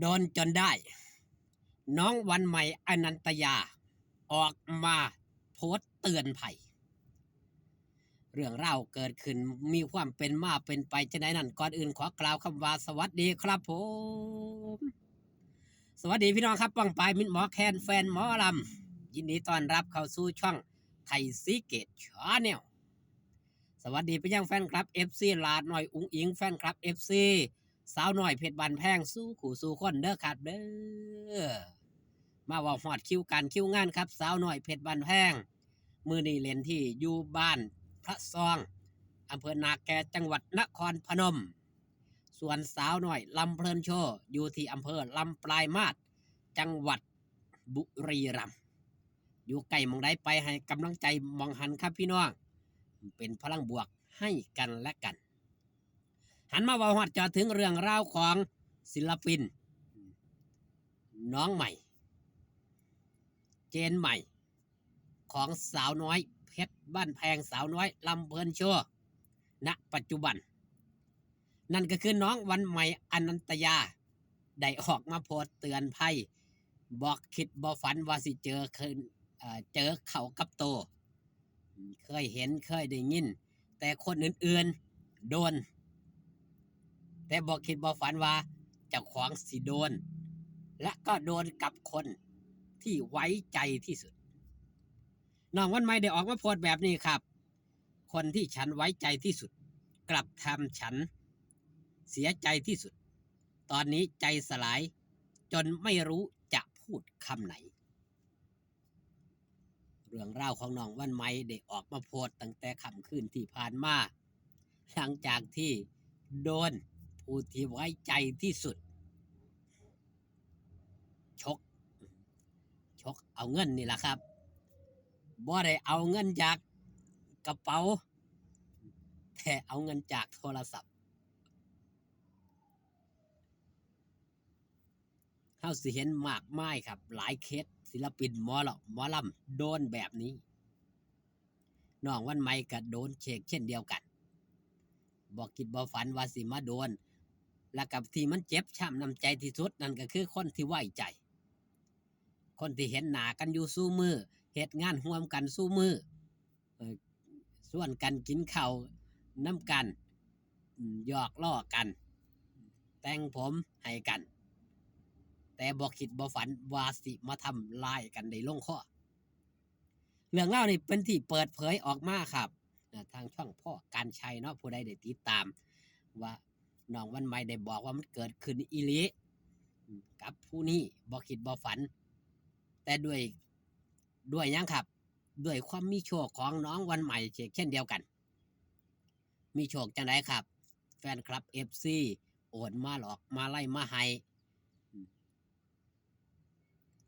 โดนจนได้น้องวันใหม่อนันตยาออกมาโพสต์เตือนภัยเรื่องเล่าเกิดขึ้นมีความเป็นมาเป็นไปจะไหนนั่นก่อนอื่นขอกล่าวคำว่าสวัสดีครับผมสวัสดีพี่น้องครับปังปายมิตรหมอแคนแฟนหมอลำยินดีต้อนรับเข้าสู่ช่องไทยซีเกตชาแนลสวัสดีไปยังแฟนคลับ FC ลาดหน่อยอุ้งอิงแฟนคลับ FC สาวหน่อยเพชรบานแพงสู้ขู่สู้คนเด้อครับเด้อมาว่าฮอดคิวการคิวงานครับสาวหน่อยเพชรบานแพงมือนี้เล่นที่อยู่บ้านพระซองอำเภอนาแกจังหวัดนครพนมส่วนสาวหน่อยลำเพลินโชว์อยู่ที่อำเภอลำปลายมาศจังหวัดบุรีรัมย์อยู่ใกล้มองได้ไปให้กำลังใจมองหันครับพี่น้องเป็นพลังบวกให้กันและกันหันมาว่าฮอดจอถึงเรื่องราวของศิลปินน้องใหม่เจนใหม่ของสาวน้อยเพชรบ้านแพงสาวน้อยลำเพลินโชว์ณปัจจุบันนั่นก็คือน้องวันใหม่อนันตยาได้ออกมาโพสต์เตือนภัยบอกคิดบ่ฝันว่าสิเจอเขากับโตเคยเห็นเคยได้ยินแต่คนอื่นๆโดนแต่บอกคิดบ่ฝันว่าเจ้าของสิโดนและก็โดนกับคนที่ไว้ใจที่สุดน้องวันใหม่ได้ออกมาโพสต์แบบนี้ครับคนที่ฉันไว้ใจที่สุดกลับทำฉันเสียใจที่สุดตอนนี้ใจสลายจนไม่รู้จะพูดคำไหนเรื่องราวของน้องวันใหม่ได้ออกมาโพสต์ตั้งแต่ค่ำคืนที่ผ่านมาหลังจากที่โดนผู้ที่ไว้ใจที่สุดชกเอาเงินนี่แหละครับบ่ได้เอาเงินจากกระเป๋าแต่เอาเงินจากโทรศัพท์เฮาสิเห็นมากมายครับหลายเคสศิลปินหมอลำโดนแบบนี้น้องวันใหม่ก็โดนเชกเช่นเดียวกันบอกคิดบ่ฝันว่าสิมาโดนแล้วกับที่มันเจ็บช้ำน้ำใจที่สุดนั่นก็คือคนที่ไว้ใจคนที่เห็นหน้ากันอยู่สู้มือเฮ็ดงานร่วมกันสู้มือส่วนกันกินข้าวน้ำกันหยอกล้อกันแต่งผมให้กันแต่บอกคิดบ่ฝันว่าสิมาทำลายกันได้ลงคอเรื่องเล่านี่เป็นที่เปิดเผยออกมาครับทางช่องพ่อการชัยเนาะผู้ใดได้ติดตามว่าน้องวันใหม่ได้บอกว่ามันเกิดขึ้นอีหลีกับผู้นี้บ่คิดบ่ฝันแต่ด้วยยังครับด้วยความมีโชคของน้องวันใหม่เช่นเดียวกันมีโชคจังไดครับแฟนคลับ FC โอนมาหลอกมาไล่มาให้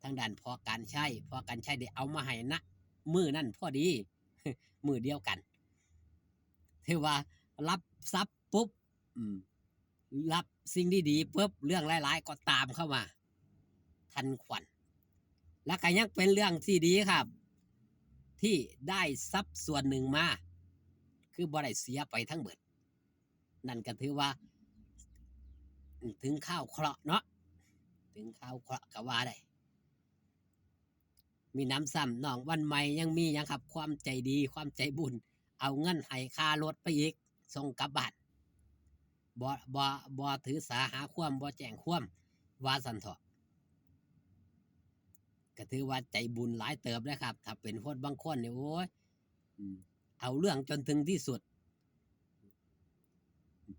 ทางด้านพอการใช้ได้เอามาให้นะมือนั่นพอดี มือเดียวกันถือว่ารับทรัพย์ปุ๊บรับสิ่งดีๆปุ๊บเรื่องร้ายๆก็ตามเข้ามาทันควันและก็ยังเป็นเรื่องที่ดีครับที่ได้ทรัพย์ส่วนหนึ่งมาคือบ่ได้เสียไปทั้งหมดนั่นก็ถือว่าถึงข้าวเคราะห์เนาะถึงข้าวเคราะห์ก็ว่าได้มีน้ำซ้ำน้องวันใหม่ยังมียังครับความใจดีความใจบุญเอาเงินให้ค่ารถไปอีกส่งกลับบ้านบ่ถือสาหาความบ่แจ้งความว่าสันเถาะก็ถือว่าใจบุญหลายเติบนะครับถ้าเป็นคนบางคนเนี่ยโอ้ยเอาเรื่องจนถึงที่สุด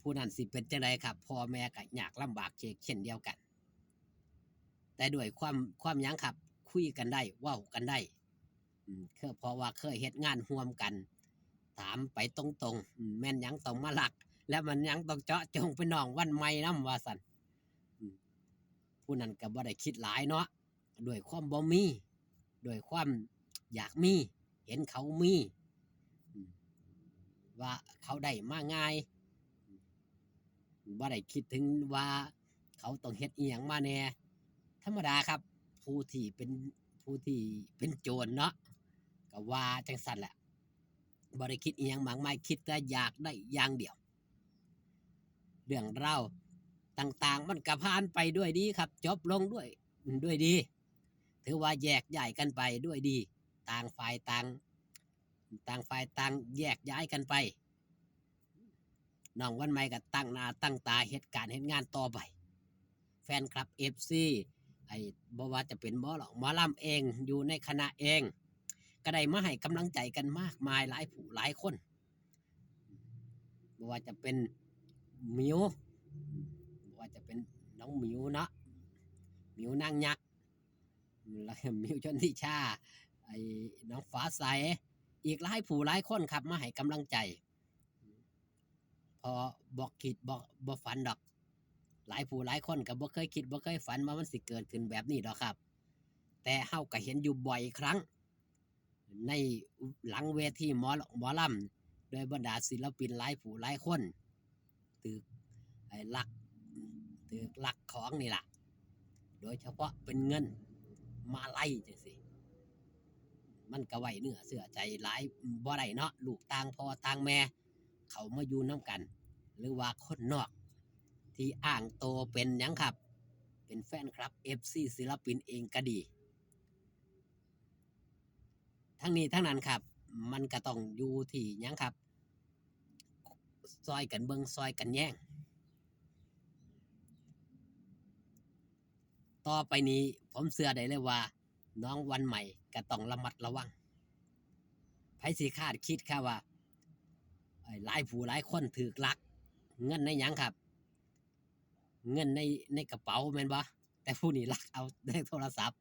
ผู้นั้นสิเป็นจังไดครับพ่อแม่ก็ยากลำบากเช่นเดียวกันแต่ด้วยความยังครับคุยกันได้เว้ากันได้เพราะว่าเคยเฮ็ดงานร่วมกันถามไปตรงๆแม่นยังต้องมาหลักและมันยังต้องเจาะจงไปน้องวันใหม่นำว่าซั่นผู้นั้นก็บ่ได้คิดหลายเนาะด้วยความบ่มีด้วยความอยากมีเห็นเขามีว่าเขาได้มาง่ายบ่ได้คิดถึงว่าเขาต้องเฮ็ดอีหยังมาแน่ธรรมดาครับผู้ที่เป็นโจรเนาะก็ว่าจังซั่นแหละบ่ได้คิดอีหยังมากมายคิดแต่อยากได้อย่างเดียวเรื่องราว ต่างๆมันก็ผ่านไปด้วยดีครับจบลงด้วยดีถือว่าแยกย้ายกันไปด้วยดีต่างฝ่ายต่างแยกย้ายกันไปน้องวันใหม่ก็ตั้งหน้าตั้งตาเหตุการณ์เหตุงานต่อไปแฟนคลับ FC ไอ้บ่ว่าจะเป็นหมอลำเองอยู่ในคณะเองก็ได้มาให้กำลังใจกันมากมายหลายผู้หลายคนบ่ว่าจะเป็นหมิวบ่ว่าจะเป็นน้องหมิวเนาะหมิวนางยักษ์แล้วก็หมิวชนทิชาไอ้น้องฟ้าใสอีกหลายผู้หลายคนครับมาให้กำลังใจพอบอกคิดบ่ฝันดอกหลายผู้หลายคนก็บ่เคยคิดบ่เคยฝันว่ามันสิเกิดขึ้นแบบนี้ดอกครับแต่เฮาก็เห็นอยู่บ่อยครั้งในหลังเวทีหมอลำโดยบรรดาศิลปินหลายผู้หลายคนถือไอ้ลักของนี่ล่ะโดยเฉพาะเป็นเงินมาไล่จังซี่มันก็ไว้เนื้อเชื่อใจหลายบ่ได้เนาะลูกต่างพ่อต่างแม่เขามาอยู่นํกันหรือว่าคนนอกที่อ้างโตเป็นหยังครับเป็นแฟนคลับ FC ศิลปินเองก็ดีทั้งนี้ทั้งนั้นครับมันก็ต้องอยู่ที่หยังครับซอยกันเบิ่งซอยกันแย่งต่อไปนี้ผมเชื่อได้เลยว่าน้องวันใหม่ก็ต้องระมัดระวังไผสิคาดคิดครับว่าหลายผู้หลายคนถูกลักเงินในหยังครับเงินในกระเป๋าแม่นบ่แต่ผู้นี้ลักเอาในโทรศัพท์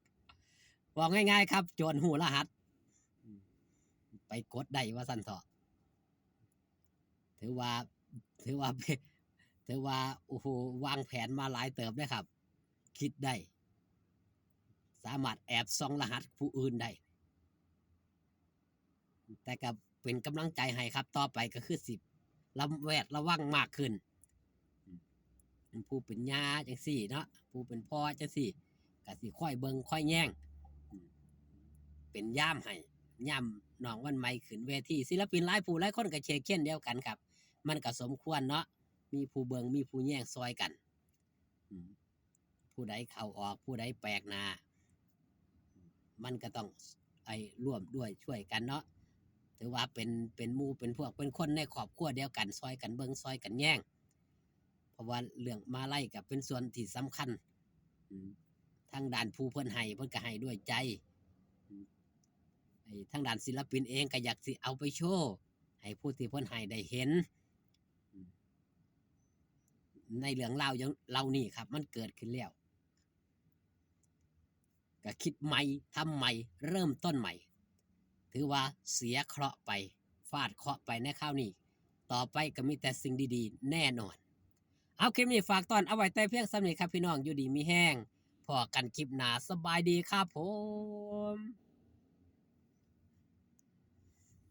บอกง่ายๆครับโจรหูรหัสไปกดได้ว่าซั่นเถาะถือว่าถือว่าถือว่าโอ้โหวางแผนมาหลายเติบเด้อครับคิดได้สามารถแอบส่องรหัสผู้อื่นได้แต่ก็เป็นกำลังใจให้ครับต่อไปก็คือสิระวังมากขึ้นผู้เป็นย่าจังซี่เนาะผู้เป็นพ่อจังซี่ก็สิค่อยเบิ่งค่อยแย่งเป็นย่ามให้ย่ามน้องวันใหม่ขึ้นเวทีศิลปินหลายผู้หลายคนก็เช่นเช่นเดียวกันครับมันก็สมควรเนาะมีผู้เบิ่งมีผู้แย่งซอยกันผู้ใดเข้าออกผู้ใดแปลกหน้ามันก็ต้องร่วมด้วยช่วยกันเนาะถือว่าเป็นหมู่เป็นพวกเป็นคนในครอบครัวเดียวกันซอยกันเบิ่งซอยกันแย่งเพราะว่าเรื่องมาไล่ก็เป็นส่วนที่สำคัญทางด้านผู้เพิ่นให้เพิ่นก็ให้ด้วยใจทางด้านศิลปินเองก็อยากสิเอาไปโชว์ให้ผู้ที่เพิ่นให้ได้เห็นในเรื่องราวอย่างเหล่านี้ครับมันเกิดขึ้นแล้วก็คิดใหม่ทำใหม่เริ่มต้นใหม่ถือว่าเสียเคราะห์ไปฟาดเคราะห์ไปในคราวนี้ต่อไปก็มีแต่สิ่งดีๆแน่นอนเอาคลิปนี้ฝากตอนเอาไว้แต่เพียงส่ำนี้ครับพี่น้องอยู่ดีมีแห้งพอกันคลิปหน้าสบายดีครับผม